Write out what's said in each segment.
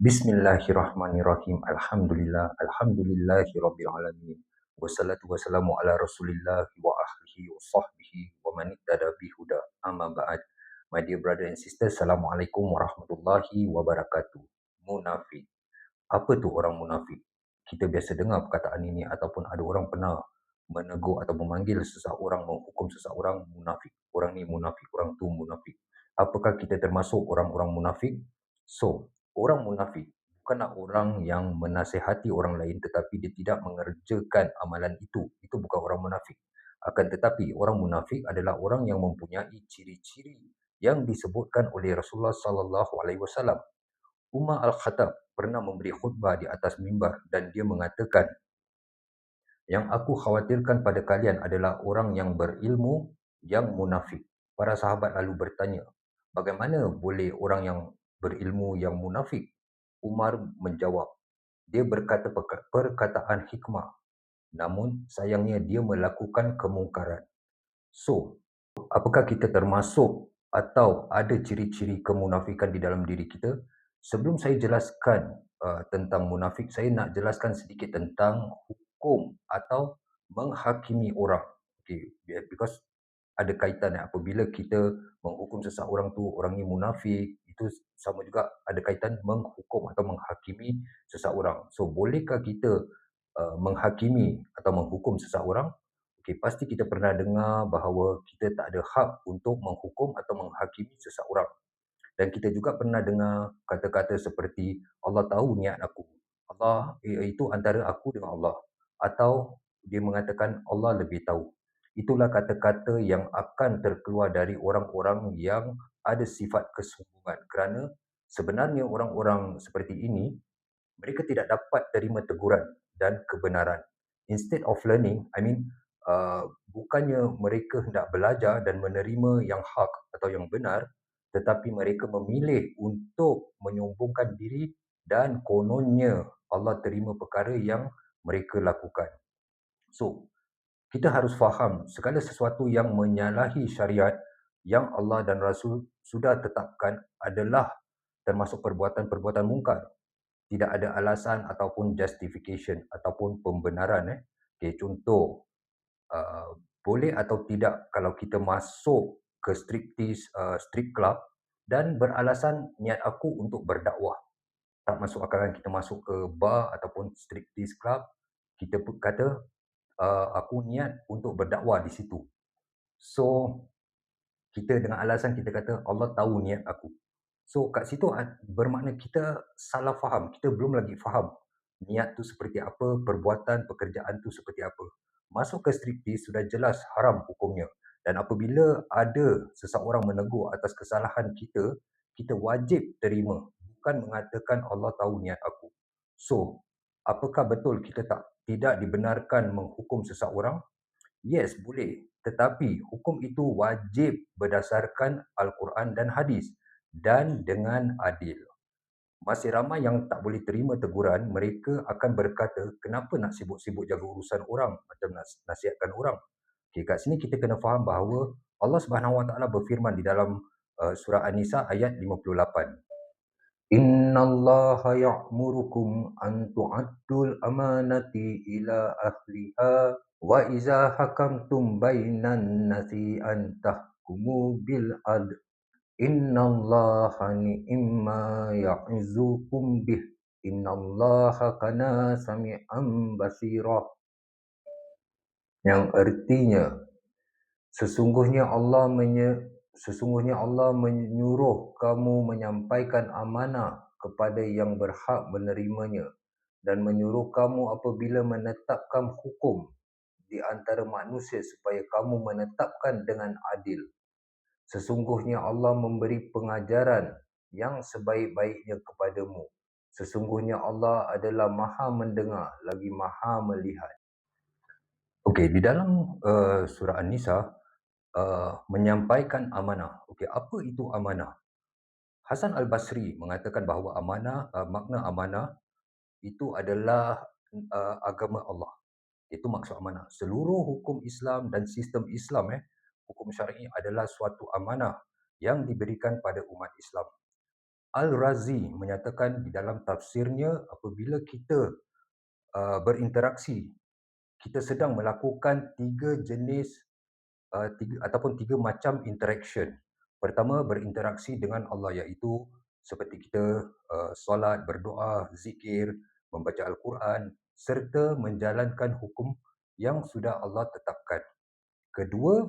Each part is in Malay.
Bismillahirrahmanirrahim. Alhamdulillahirabbil alamin. Wassalatu wassalamu ala Rasulillah wa ahlihi wa sahbihi wa man ittada bihuda. Amma ba'd. My dear brother and sister, Assalamualaikum warahmatullahi wabarakatuh. Munafik. Apa tu orang munafik? Kita biasa dengar perkataan ini ataupun ada orang pernah menegur atau memanggil seseorang, menghukum seseorang munafik. Orang ni munafik, orang tu munafik. Apakah kita termasuk orang-orang munafik? So, orang munafik bukanlah orang yang menasihati orang lain tetapi dia tidak mengerjakan amalan itu. Itu bukan orang munafik. Akan tetapi orang munafik adalah orang yang mempunyai ciri-ciri yang disebutkan oleh Rasulullah sallallahu alaihi wasallam. Umar Al-Khattab pernah memberi khutbah di atas mimbar dan dia mengatakan, yang aku khawatirkan pada kalian adalah orang yang berilmu yang munafik. Para sahabat lalu bertanya, bagaimana boleh orang yang berilmu yang munafik? Umar menjawab, dia berkata perkataan hikmah, namun sayangnya dia melakukan kemungkaran. So, apakah kita termasuk atau ada ciri-ciri kemunafikan di dalam diri kita? Sebelum saya jelaskan tentang munafik, saya nak jelaskan sedikit tentang hukum atau menghakimi orang. Okay, because ada kaitan apabila kita menghukum seseorang tu orang ni munafik, itu sama juga ada kaitan menghukum atau menghakimi seseorang. So, bolehkah kita menghakimi atau menghukum seseorang? Okey, pasti kita pernah dengar bahawa kita tak ada hak untuk menghukum atau menghakimi seseorang. Dan kita juga pernah dengar kata-kata seperti Allah tahu niat aku. Allah itu antara aku dengan Allah. Atau dia mengatakan Allah lebih tahu. Itulah kata-kata yang akan terkeluar dari orang-orang yang ada sifat kesungguhan. Kerana sebenarnya orang-orang seperti ini, mereka tidak dapat terima teguran dan kebenaran. Instead of learning, bukannya mereka hendak belajar dan menerima yang hak atau yang benar, tetapi mereka memilih untuk menyombongkan diri dan kononnya Allah terima perkara yang mereka lakukan. So, kita harus faham segala sesuatu yang menyalahi syariat yang Allah dan Rasul sudah tetapkan adalah termasuk perbuatan-perbuatan mungkar. Tidak ada alasan ataupun justification ataupun pembenaran. Okay, contoh, boleh atau tidak kalau kita masuk ke strip club dan beralasan niat aku untuk berdakwah. Tak masuk akal kan kita masuk ke bar ataupun striptease club, kita kata aku niat untuk berdakwah di situ. So, kita dengan alasan kita kata Allah tahu niat aku. So, kat situ bermakna kita salah faham. Kita belum lagi faham niat tu seperti apa, perbuatan, pekerjaan tu seperti apa. Masuk ke striptease sudah jelas haram hukumnya. Dan apabila ada seseorang menegur atas kesalahan kita, kita wajib terima. Bukan mengatakan Allah tahu niat aku. So, apakah betul kita tidak dibenarkan menghukum seseorang? Yes, boleh. Tetapi hukum itu wajib berdasarkan Al-Quran dan hadis dan dengan adil. Masih ramai yang tak boleh terima teguran, mereka akan berkata, kenapa nak sibuk-sibuk jaga urusan orang macam nasihatkan orang. Okay, kat sini kita kena faham bahawa Allah Subhanahu Wa Taala berfirman di dalam surah An-Nisa ayat 58. Innallaha ya'murukum an tu'addul amanati ila ahliha wa iza hakamtum bainan nasi an tahkumu bil adl. Innallaha ni'ma ya'izukum bih. Innallaha kana sami'an basira. Yang artinya, sesungguhnya Allah menyuruh kamu menyampaikan amanah kepada yang berhak menerimanya dan menyuruh kamu apabila menetapkan hukum di antara manusia supaya kamu menetapkan dengan adil. Sesungguhnya Allah memberi pengajaran yang sebaik-baiknya kepadamu. Sesungguhnya Allah adalah Maha mendengar lagi Maha melihat. Okey, di dalam surah An-Nisa menyampaikan amanah. Okey, apa itu amanah? Hasan Al-Basri mengatakan bahawa makna amanah itu adalah agama Allah. Itu maksud amanah. Seluruh hukum Islam dan sistem Islam, hukum syar'i adalah suatu amanah yang diberikan pada umat Islam. Al-Razi menyatakan di dalam tafsirnya, apabila kita berinteraksi, kita sedang melakukan tiga macam interaction. Pertama, berinteraksi dengan Allah, iaitu seperti kita solat, berdoa, zikir, membaca Al-Quran, serta menjalankan hukum yang sudah Allah tetapkan. Kedua,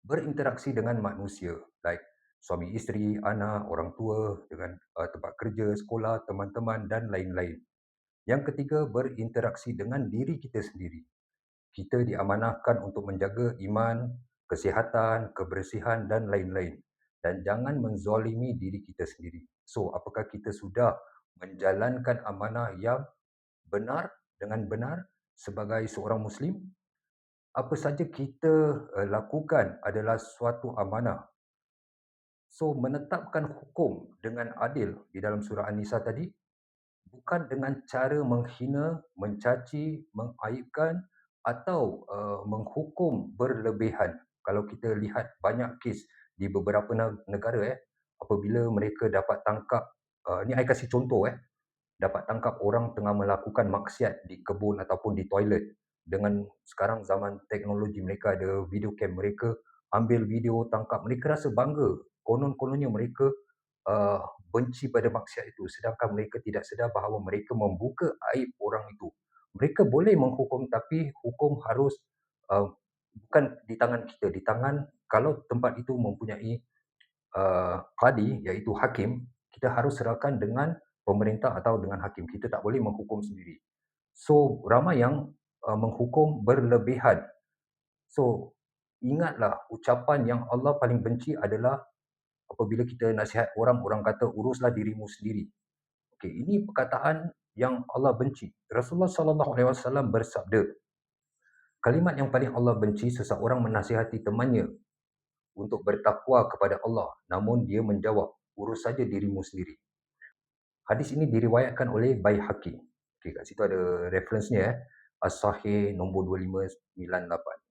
berinteraksi dengan manusia, like suami isteri, anak, orang tua, dengan tempat kerja, sekolah, teman-teman dan lain-lain. Yang ketiga, berinteraksi dengan diri kita sendiri. Kita diamanahkan untuk menjaga iman, kesihatan, kebersihan dan lain-lain. Dan jangan menzalimi diri kita sendiri. So, apakah kita sudah menjalankan amanah yang benar dengan benar sebagai seorang Muslim? Apa saja kita lakukan adalah suatu amanah. So, menetapkan hukum dengan adil di dalam surah An-Nisa tadi, bukan dengan cara menghina, mencaci, mengaibkan atau menghukum berlebihan. Kalau kita lihat banyak kes di beberapa negara, apabila mereka dapat tangkap, ni saya kasih contoh, dapat tangkap orang tengah melakukan maksiat di kebun ataupun di toilet. Dengan sekarang zaman teknologi, mereka ada video cam, mereka ambil video, tangkap, mereka rasa bangga. Konon-kononnya mereka benci pada maksiat itu, sedangkan mereka tidak sedar bahawa mereka membuka aib orang itu. Mereka boleh menghukum, tapi hukum harus bukan di tangan kita, di tangan, kalau tempat itu mempunyai qadi, iaitu hakim, kita harus serahkan dengan pemerintah atau dengan hakim. Kita tak boleh menghukum sendiri. So, ramai yang menghukum berlebihan. So, ingatlah, ucapan yang Allah paling benci adalah apabila kita nasihat orang, orang kata uruslah dirimu sendiri. Okey, ini perkataan yang Allah benci. Rasulullah SAW bersabda, kalimat yang paling Allah benci, seseorang menasihati temannya untuk bertakwa kepada Allah, namun dia menjawab, urus saja dirimu sendiri. Hadis ini diriwayatkan oleh Baihaqi. Okey, kat situ ada reference-nya, As-Sahih nombor 2598.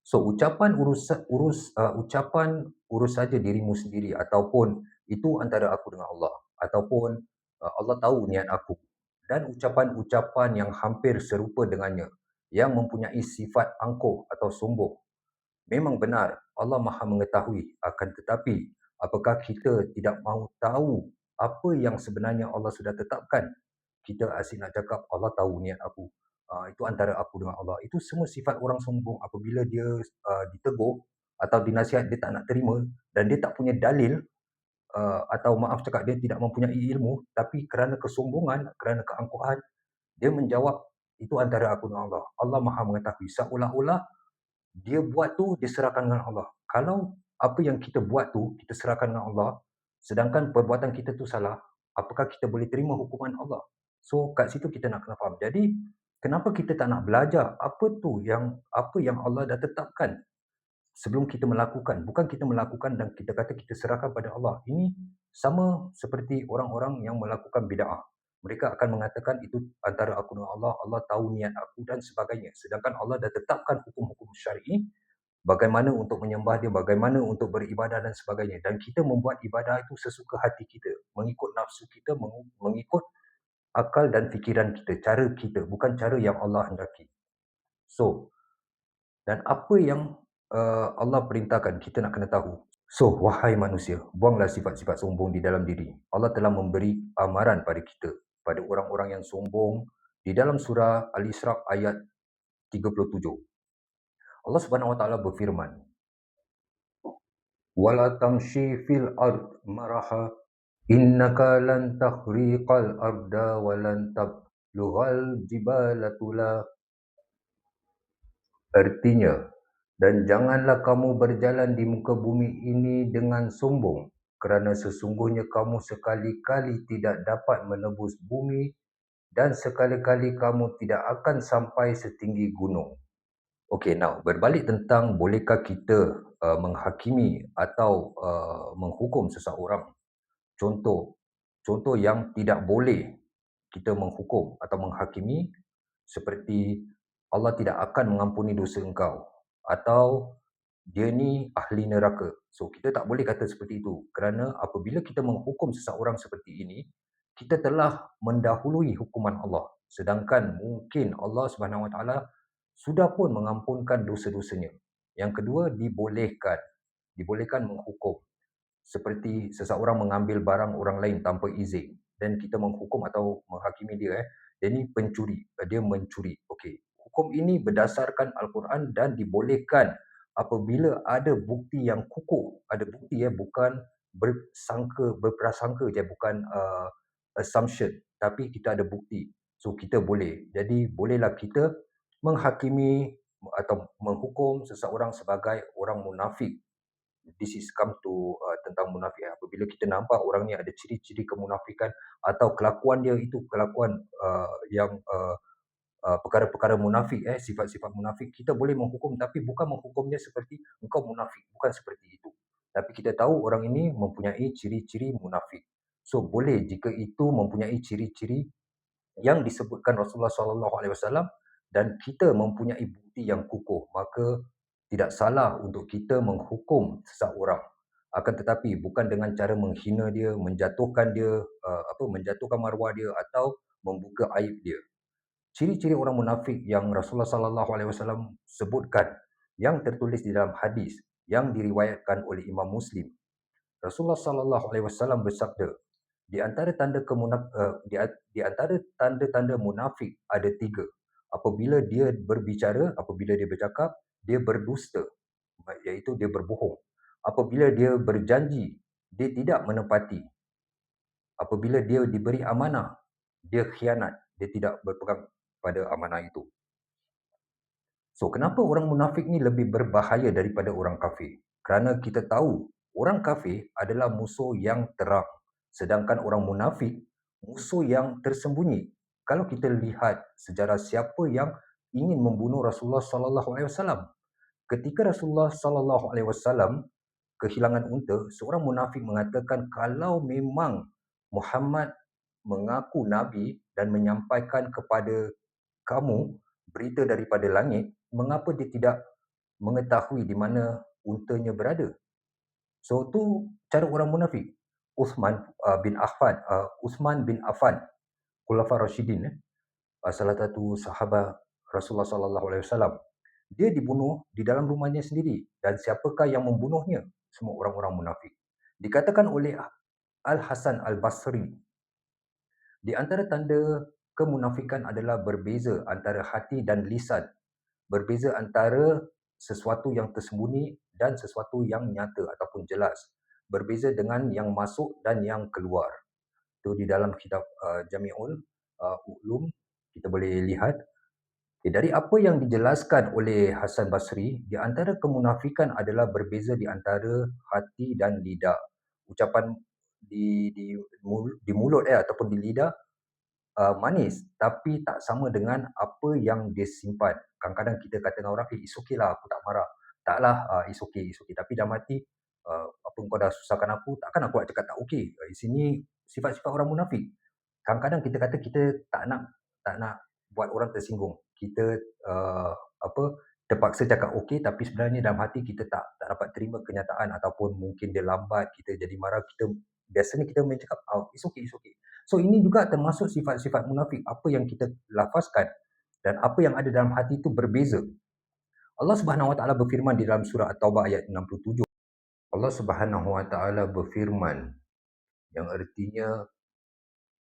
So, ucapan urus saja dirimu sendiri, ataupun itu antara aku dengan Allah, ataupun Allah tahu niat aku, dan ucapan-ucapan yang hampir serupa dengannya, yang mempunyai sifat angkuh atau sombong. Memang benar, Allah Maha mengetahui, akan tetapi apakah kita tidak mahu tahu apa yang sebenarnya Allah sudah tetapkan? Kita asyik nak cakap Allah tahu niat aku. Itu antara aku dengan Allah. Itu semua sifat orang sombong. Apabila dia ditegur atau dinasihat, dia tak nak terima dan dia tak punya dalil, atau maaf cakap, dia tidak mempunyai ilmu, tapi kerana kesombongan, kerana keangkuhan, dia menjawab, itu antara aku dengan Allah. Allah Maha mengetahui. Seolah-olah dia buat tu, dia serahkan dengan Allah. Kalau apa yang kita buat tu, kita serahkan dengan Allah, sedangkan perbuatan kita tu salah, apakah kita boleh terima hukuman Allah? So, kat situ kita nak kena faham. Jadi, kenapa kita tak nak belajar apa yang Allah dah tetapkan sebelum kita melakukan? Bukan kita melakukan dan kita kata kita serahkan pada Allah. Ini sama seperti orang-orang yang melakukan bid'ah. Mereka akan mengatakan itu antara aku dengan Allah, Allah tahu niat aku dan sebagainya. Sedangkan Allah dah tetapkan hukum-hukum syar'i, bagaimana untuk menyembah dia, bagaimana untuk beribadah dan sebagainya. Dan kita membuat ibadah itu sesuka hati kita, mengikut nafsu kita, mengikut akal dan fikiran kita, cara kita, bukan cara yang Allah hendaki. So, dan apa yang Allah perintahkan, kita nak kena tahu. So, wahai manusia, buanglah sifat-sifat sombong di dalam diri. Allah telah memberi amaran pada kita, pada orang-orang yang sombong, di dalam surah Al-Isra ayat 37. Allah Subhanahu Wa Taala berfirman, wala tamshi fil ard maraha innaka lan takhriqal arda wa lan tablughal jibala tula. Artinya, dan janganlah kamu berjalan di muka bumi ini dengan sombong, kerana sesungguhnya kamu sekali-kali tidak dapat menebus bumi dan sekali-kali kamu tidak akan sampai setinggi gunung. Okey, now berbalik tentang bolehkah kita menghakimi atau menghukum seseorang. Contoh yang tidak boleh kita menghukum atau menghakimi, seperti Allah tidak akan mengampuni dosa engkau, atau dia ni ahli neraka. So, kita tak boleh kata seperti itu. Kerana apabila kita menghukum seseorang seperti ini, kita telah mendahului hukuman Allah. Sedangkan mungkin Allah Subhanahu Wa Taala sudah pun mengampunkan dosa-dosanya. Yang kedua, dibolehkan menghukum. Seperti seseorang mengambil barang orang lain tanpa izin dan kita menghukum atau menghakimi dia, dia ni pencuri, dia mencuri. Okey. Hukum ini berdasarkan Al-Quran dan dibolehkan apabila ada bukti yang kukuh, ada bukti bukan berprasangka je, bukan assumption, tapi kita ada bukti. So kita boleh. Jadi bolehlah kita menghakimi atau menghukum seseorang sebagai orang munafik. This is come to tentang munafik. Apabila kita nampak orang ni ada ciri-ciri kemunafikan atau kelakuan dia itu kelakuan yang perkara-perkara munafik, sifat-sifat munafik, kita boleh menghukum, tapi bukan menghukumnya seperti engkau munafik, bukan seperti itu. Tapi kita tahu orang ini mempunyai ciri-ciri munafik. So boleh jika itu mempunyai ciri-ciri yang disebutkan Rasulullah SAW dan kita mempunyai bukti yang kukuh, maka tidak salah untuk kita menghukum seseorang. Akan tetapi bukan dengan cara menghina dia, menjatuhkan dia, menjatuhkan maruah dia atau membuka aib dia. Ciri-ciri orang munafik yang Rasulullah SAW sebutkan, yang tertulis di dalam hadis yang diriwayatkan oleh Imam Muslim. Rasulullah SAW bersabda, di antara tanda-tanda munafik ada 3. Apabila dia berbicara, apabila dia bercakap, dia berdusta, iaitu dia berbohong. Apabila dia berjanji, dia tidak menepati. Apabila dia diberi amanah, dia khianat, dia tidak berpegang pada amanah itu. So, kenapa orang munafik ni lebih berbahaya daripada orang kafir? Kerana kita tahu orang kafir adalah musuh yang terang. Sedangkan orang munafik, musuh yang tersembunyi. Kalau kita lihat sejarah siapa yang ingin membunuh Rasulullah SAW, ketika Rasulullah SAW kehilangan unta, seorang munafik mengatakan kalau memang Muhammad mengaku Nabi dan menyampaikan kepada kamu berita daripada langit, mengapa dia tidak mengetahui di mana untanya berada? So tu cara orang munafik. Uthman bin Affan, Khulafaur Rasyidin, salah satu sahabat Rasulullah SAW, dia dibunuh di dalam rumahnya sendiri. Dan siapakah yang membunuhnya? Semua orang-orang munafik. Dikatakan oleh Al-Hasan Al-Basri, di antara tanda kemunafikan adalah berbeza antara hati dan lisan. Berbeza antara sesuatu yang tersembunyi dan sesuatu yang nyata ataupun jelas. Berbeza dengan yang masuk dan yang keluar. Itu di dalam kitab Jami'ul Ulum kita boleh lihat. Dari apa yang dijelaskan oleh Hasan Basri, di antara kemunafikan adalah berbeza di antara hati dan lidah. Ucapan di mulut ataupun di lidah manis, tapi tak sama dengan apa yang dia simpan. Kadang-kadang kita kata dengan orang, it's okay lah, aku tak marah. Taklah, it's okay. Tapi dalam hati, apa kau dah susahkan aku, takkan aku nak cakap tak okay. Di sini sifat-sifat orang munafik. Kadang-kadang kita kata kita tak nak buat orang tersinggung. Kita terpaksa cakap okay, tapi sebenarnya dalam hati kita tak dapat terima kenyataan ataupun mungkin dia lambat, kita jadi marah, biasanya kita mencakap, it's okay. So ini juga termasuk sifat-sifat munafik. Apa yang kita lafazkan dan apa yang ada dalam hati itu berbeza. Allah Subhanahu Wa Taala berfirman di dalam surah At-Taubah ayat 67. Allah Subhanahu Wa Taala berfirman yang artinya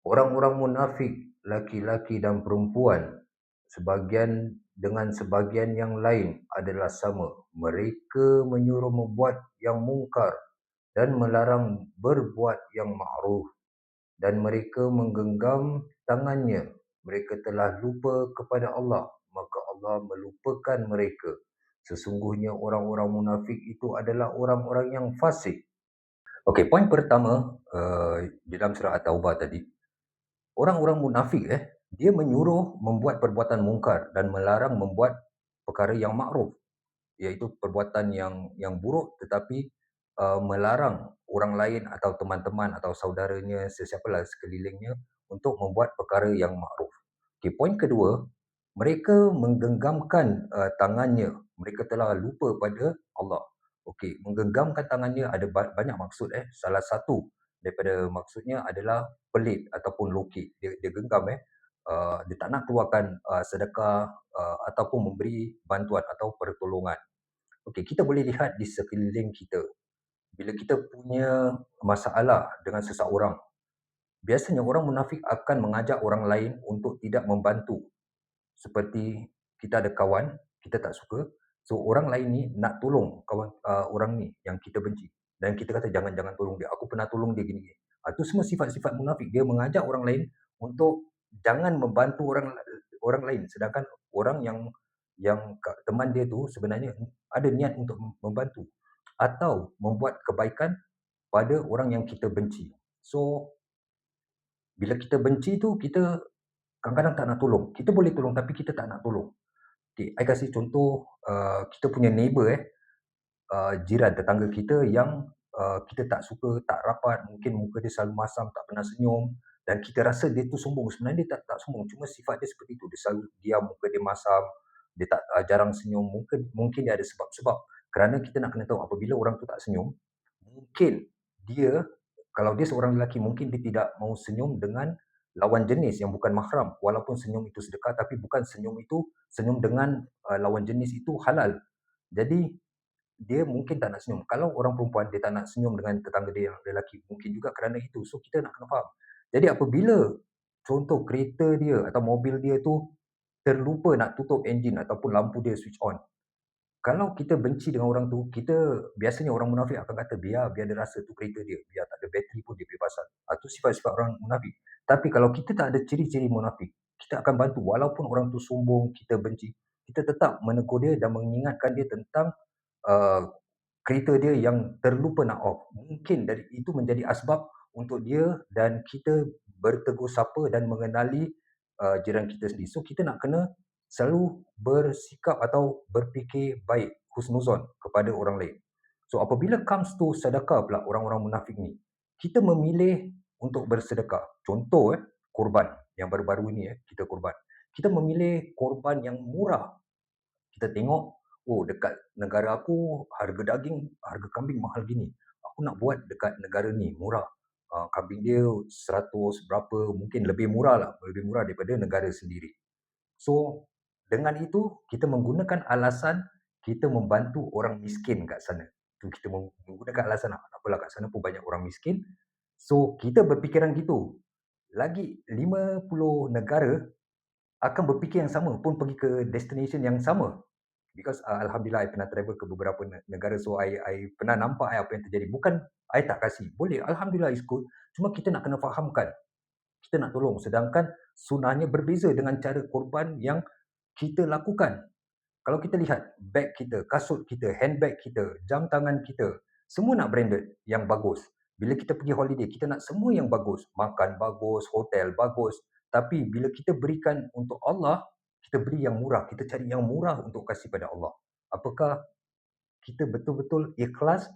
orang-orang munafik laki-laki dan perempuan sebagian dengan sebagian yang lain adalah sama. Mereka menyuruh membuat yang mungkar dan melarang berbuat yang ma'ruf. Dan mereka menggenggam tangannya. Mereka telah lupa kepada Allah, maka Allah melupakan mereka. Sesungguhnya orang-orang munafik itu adalah orang-orang yang fasik. Okey, poin pertama di dalam surah At-Taubah tadi, orang-orang munafik dia menyuruh membuat perbuatan mungkar dan melarang membuat perkara yang makruf, iaitu perbuatan yang buruk, tetapi melarang orang lain atau teman-teman atau saudaranya, sesiapalah sekelilingnya untuk membuat perkara yang makruf. Okay, poin kedua, mereka menggenggamkan tangannya. Mereka telah lupa pada Allah. Okey, menggenggamkan tangan dia ada banyak maksud. Salah satu daripada maksudnya adalah pelit ataupun lokek. Dia genggam, dia tak nak keluarkan sedekah ataupun memberi bantuan atau pertolongan. Okey, kita boleh lihat di sekeliling kita. Bila kita punya masalah dengan seseorang, biasanya orang munafik akan mengajak orang lain untuk tidak membantu. Seperti kita ada kawan, kita tak suka, so orang lain ni nak tolong orang ni yang kita benci dan kita kata jangan jangan tolong dia, aku pernah tolong dia gini. Itu semua sifat-sifat munafik. Dia mengajak orang lain untuk jangan membantu orang lain, sedangkan orang yang teman dia tu sebenarnya ada niat untuk membantu atau membuat kebaikan pada orang yang kita benci. So bila kita benci tu, kita kadang-kadang tak nak tolong. Kita boleh tolong tapi kita tak nak tolong. Okay, I kasih contoh, kita punya neighbor, jiran tetangga kita yang kita tak suka, tak rapat, mungkin muka dia selalu masam, tak pernah senyum dan kita rasa dia tu sombong. Sebenarnya dia tak sombong, cuma sifat dia seperti itu. Dia selalu diam, muka dia masam, dia tak jarang senyum. Mungkin dia ada sebab-sebab. Kerana kita nak kena tahu apabila orang tu tak senyum, mungkin dia, kalau dia seorang lelaki, mungkin dia tidak mau senyum dengan lawan jenis yang bukan mahram. Walaupun senyum itu sedekah, tapi bukan senyum itu, senyum dengan lawan jenis itu halal. Jadi, dia mungkin tak nak senyum. Kalau orang perempuan, dia tak nak senyum dengan tetangga dia yang lelaki, mungkin juga kerana itu. So, kita nak kena faham. Jadi, apabila contoh kereta dia atau mobil dia tu terlupa nak tutup enjin ataupun lampu dia switch on, kalau kita benci dengan orang tu, kita biasanya orang munafik akan kata biar dia rasa tu kereta dia, biar tak ada bateri pun dia boleh pasang. Itu sifat-sifat orang munafik. Tapi kalau kita tak ada ciri-ciri munafik, kita akan bantu walaupun orang tu sombong, kita benci, kita tetap menegur dia dan mengingatkan dia tentang uh, kereta dia yang terlupa nak off. Mungkin dari itu menjadi asbab untuk dia dan kita bertegur sapa dan mengenali jiran kita sendiri. So kita nak kena selalu bersikap atau berfikir baik, husnuzon kepada orang lain. So apabila comes to sedekah pula orang-orang munafik ni, kita memilih untuk bersedekah. Contoh korban yang baru-baru ni kita korban. Kita memilih korban yang murah. Kita tengok, oh dekat negara aku harga daging, harga kambing mahal gini. Aku nak buat dekat negara ni murah. Kambing dia 100 berapa, mungkin lebih murah lah, lebih murah daripada negara sendiri. So, dengan itu kita menggunakan alasan kita membantu orang miskin kat sana. Tu kita menggunakan alasan apalah kat sana pun banyak orang miskin. So, kita berfikiran gitu. Lagi 50 negara akan berfikir yang sama pun pergi ke destination yang sama. Because Alhamdulillah I pernah travel ke beberapa negara, so I pernah nampak apa yang terjadi. Bukan I tak kasih, boleh, Alhamdulillah is good. Cuma kita nak kena fahamkan, kita nak tolong. Sedangkan sunahnya berbeza dengan cara korban yang kita lakukan. Kalau kita lihat beg kita, kasut kita, handbag kita, jam tangan kita, semua nak branded yang bagus. Bila kita pergi holiday, kita nak semua yang bagus. Makan bagus, hotel bagus. Tapi bila kita berikan untuk Allah, kita beri yang murah. Kita cari yang murah untuk kasih pada Allah. Apakah kita betul-betul ikhlas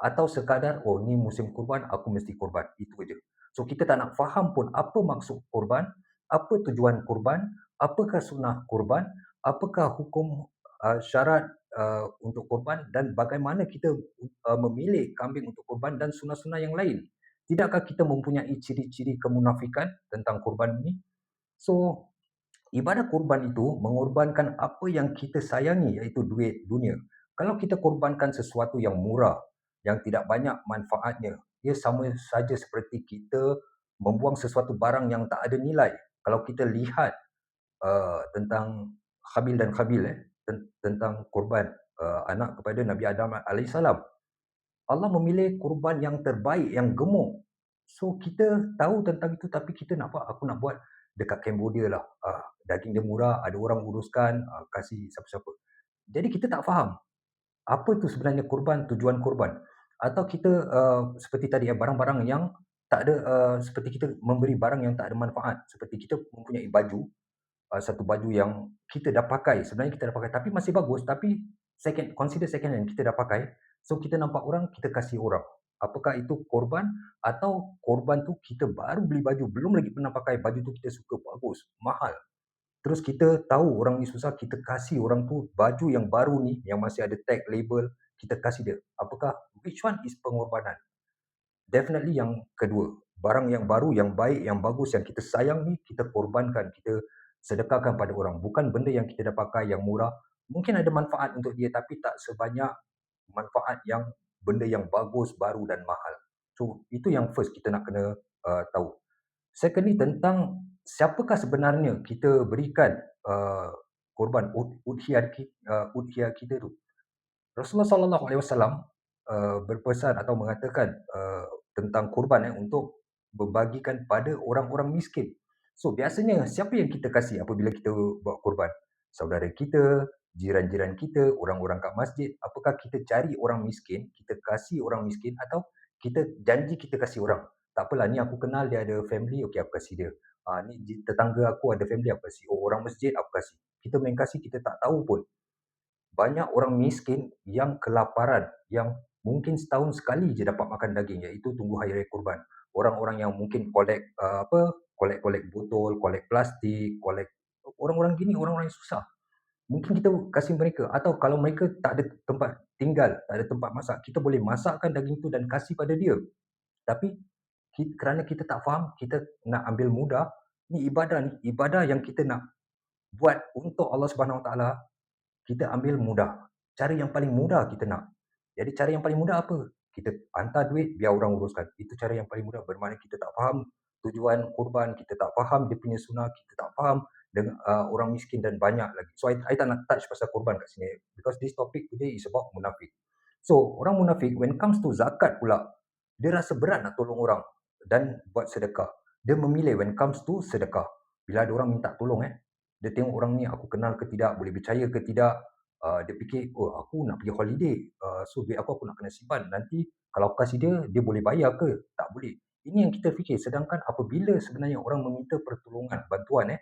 atau sekadar, oh ni musim kurban, aku mesti kurban. Itu aja. So kita tak nak faham pun apa maksud kurban, apa tujuan kurban, apakah sunnah kurban, apakah hukum syarat untuk kurban dan bagaimana kita memilih kambing untuk kurban dan sunnah-sunnah yang lain. Tidakkah kita mempunyai ciri-ciri kemunafikan tentang kurban ini? So, ibadah kurban itu mengorbankan apa yang kita sayangi, iaitu duit dunia. Kalau kita korbankan sesuatu yang murah, yang tidak banyak manfaatnya, ia sama saja seperti kita membuang sesuatu barang yang tak ada nilai. Kalau kita lihat tentang Habil dan Qabil, tentang korban anak kepada Nabi Adam AS, Allah memilih korban yang terbaik, yang gemuk. So kita tahu tentang itu tapi kita nak buat, aku nak buat dekat Cambodia lah. Daging dia murah, ada orang uruskan, kasih siapa-siapa. Jadi kita tak faham apa tu sebenarnya korban, tujuan korban. Atau kita seperti tadi barang-barang yang tak ada, seperti kita memberi barang yang tak ada manfaat. Seperti kita mempunyai baju, satu baju yang kita dah pakai, sebenarnya kita dah pakai tapi masih bagus, tapi consider second hand, kita dah pakai. So kita nampak orang, kita kasih orang. Apakah itu korban atau korban tu kita baru beli baju, belum lagi pernah pakai, baju tu kita suka, bagus, mahal. Terus kita tahu orang ni susah, kita kasih orang tu baju yang baru ni, yang masih ada tag, label, kita kasih dia. Apakah, which one is pengorbanan? Definitely yang kedua. Barang yang baru, yang baik, yang bagus, yang kita sayang ni, kita korbankan, kita sedekahkan pada orang. Bukan benda yang kita dah pakai, yang murah. Mungkin ada manfaat untuk dia, tapi tak sebanyak manfaat yang benda yang bagus, baru dan mahal. So, itu yang first kita nak kena tahu. Secondly, tentang siapakah sebenarnya kita berikan korban udhiyah kita tu. Rasulullah sallallahu alaihi wasallam berpesan atau mengatakan tentang kurban untuk membagikan pada orang-orang miskin. So biasanya siapa yang kita kasih apabila kita buat kurban? Saudara kita, jiran-jiran kita, orang-orang kat masjid. Apakah kita cari orang miskin, kita kasih orang miskin, atau kita janji kita kasih orang? Tak apalah, ni aku kenal dia ada family, okey aku kasih dia. Ni tetangga aku ada family, aku kasih. Oh, orang masjid aku kasih. Kita main kasih, kita tak tahu pun banyak orang miskin yang kelaparan, yang mungkin setahun sekali je dapat makan daging, iaitu tunggu hari raya kurban. Orang-orang yang mungkin kolek botol, kolek plastik, kolek, orang-orang gini, orang-orang yang susah. Mungkin kita kasih mereka, atau kalau mereka tak ada tempat tinggal, tak ada tempat masak, kita boleh masakkan daging tu dan kasih pada dia. Tapi kerana kita tak faham, kita nak ambil mudah, ni ibadah yang kita nak buat untuk Allah Subhanahu Wa Taala, kita ambil mudah. Cara yang paling mudah kita nak. Jadi cara yang paling mudah apa? Kita hantar duit, biar orang uruskan. Itu cara yang paling mudah. Bermakna kita tak faham tujuan kurban, kita tak faham dia punya sunnah, kita tak faham dengan orang miskin dan banyak lagi. So, I tak nak touch pasal kurban kat sini. Because this topic today is about munafik. So, orang munafik, when it comes to zakat pula, dia rasa berat nak tolong orang dan buat sedekah. Dia memilih when it comes to sedekah. Bila ada orang minta tolong, dia tengok orang ni aku kenal ke tidak, boleh percaya ke tidak, dia fikir, oh aku nak pergi holiday, so duit aku nak kena simpan, nanti kalau aku kasih dia, dia boleh bayar ke? Tak boleh. Ini yang kita fikir. Sedangkan apabila sebenarnya orang meminta pertolongan, bantuan,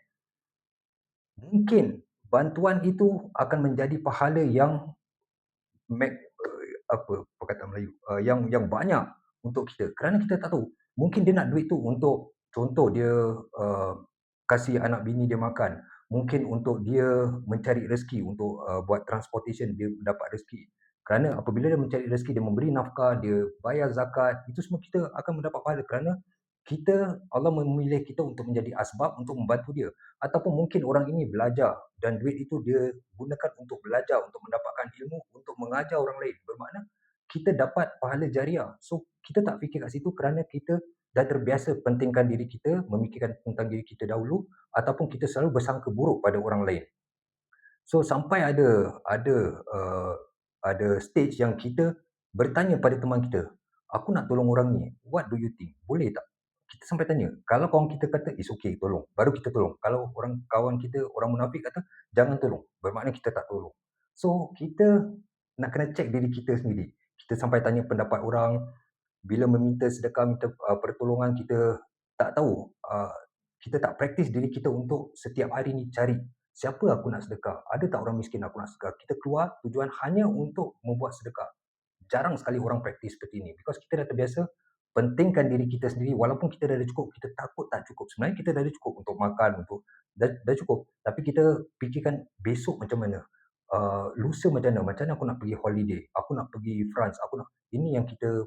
mungkin bantuan itu akan menjadi pahala yang perkataan Melayu, yang banyak untuk kita. Kerana kita tak tahu, mungkin dia nak duit tu untuk, contoh dia kasih anak bini dia makan, mungkin untuk dia mencari rezeki, untuk buat transportation, dia dapat rezeki. Kerana apabila dia mencari rezeki, dia memberi nafkah, dia bayar zakat, itu semua kita akan mendapat pahala kerana Allah memilih kita untuk menjadi asbab untuk membantu dia. Ataupun mungkin orang ini belajar dan duit itu dia gunakan untuk belajar, untuk mendapatkan ilmu, untuk mengajar orang lain. Bermakna kita dapat pahala jariah. So kita tak fikir kat situ kerana kita dah terbiasa pentingkan diri kita, memikirkan tentang diri kita dahulu, ataupun kita selalu bersangka buruk pada orang lain. So sampai ada stage yang kita bertanya pada teman kita, aku nak tolong orang ni, what do you think? Boleh tak? Kita sampai tanya. Kalau kawan kita kata it's okay, tolong, baru kita tolong. Kalau kawan kita orang munafik kata jangan tolong, bermakna kita tak tolong. So kita nak kena check diri kita sendiri. Kita sampai tanya pendapat orang, bila meminta sedekah, minta pertolongan, kita tak tahu, kita tak praktis diri kita untuk setiap hari ni cari siapa aku nak sedekah, ada tak orang miskin aku nak sedekah. Kita keluar tujuan hanya untuk membuat sedekah. Jarang sekali orang praktis seperti ini, because kita dah terbiasa pentingkan diri kita sendiri. Walaupun kita dah ada cukup, kita takut tak cukup. Sebenarnya kita dah ada cukup untuk makan, untuk dah cukup, tapi kita fikirkan besok macam mana, lusa macam mana aku nak pergi holiday, aku nak pergi France, ini yang kita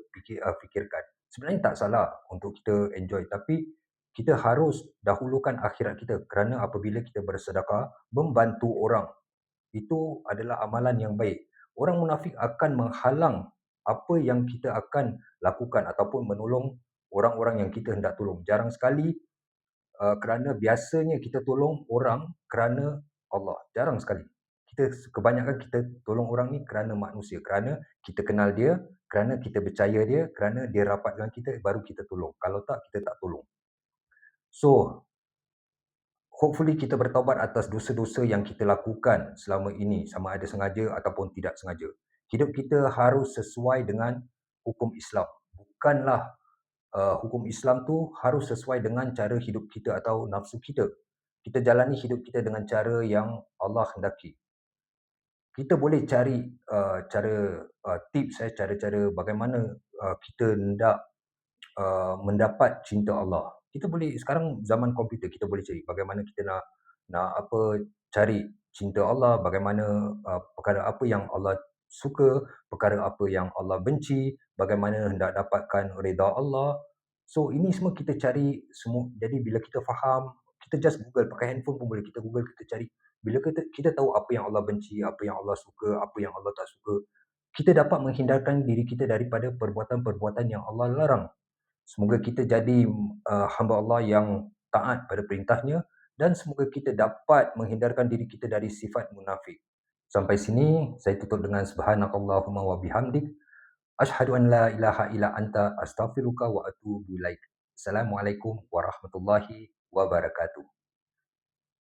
fikirkan. Sebenarnya tak salah untuk kita enjoy, tapi kita harus dahulukan akhirat kita, kerana apabila kita bersedekah, membantu orang, itu adalah amalan yang baik. Orang munafik akan menghalang apa yang kita akan lakukan ataupun menolong orang-orang yang kita hendak tolong. Jarang sekali, kerana biasanya kita tolong orang kerana Allah. Jarang sekali. Kebanyakan kita tolong orang ni kerana manusia, kerana kita kenal dia, kerana kita percaya dia, kerana dia rapat dengan kita, baru kita tolong. Kalau tak, kita tak tolong. So, hopefully kita bertaubat atas dosa-dosa yang kita lakukan selama ini, sama ada sengaja ataupun tidak sengaja. Hidup kita harus sesuai dengan hukum Islam. Bukanlah hukum Islam tu harus sesuai dengan cara hidup kita atau nafsu kita. Kita jalani hidup kita dengan cara yang Allah hendaki. Kita boleh cari tips, cara-cara bagaimana kita hendak mendapat cinta Allah. Kita boleh, sekarang zaman komputer, kita boleh cari bagaimana kita nak cari cinta Allah, bagaimana perkara apa yang Allah suka, perkara apa yang Allah benci, bagaimana hendak dapatkan redha Allah. So ini semua kita cari semua. Jadi bila kita faham, kita just Google, pakai handphone pun boleh, kita Google, kita cari. Bila kita tahu apa yang Allah benci, apa yang Allah suka, apa yang Allah tak suka, kita dapat menghindarkan diri kita daripada perbuatan-perbuatan yang Allah larang. Semoga kita jadi hamba Allah yang taat pada perintahnya, dan semoga kita dapat menghindarkan diri kita dari sifat munafik. Sampai sini saya tutup dengan subhanakallahumma wa bihamdik, asyhadu an la ilaha illa anta, astaghfiruka wa atubu ilaik. Assalamualaikum warahmatullahi wabarakatuh.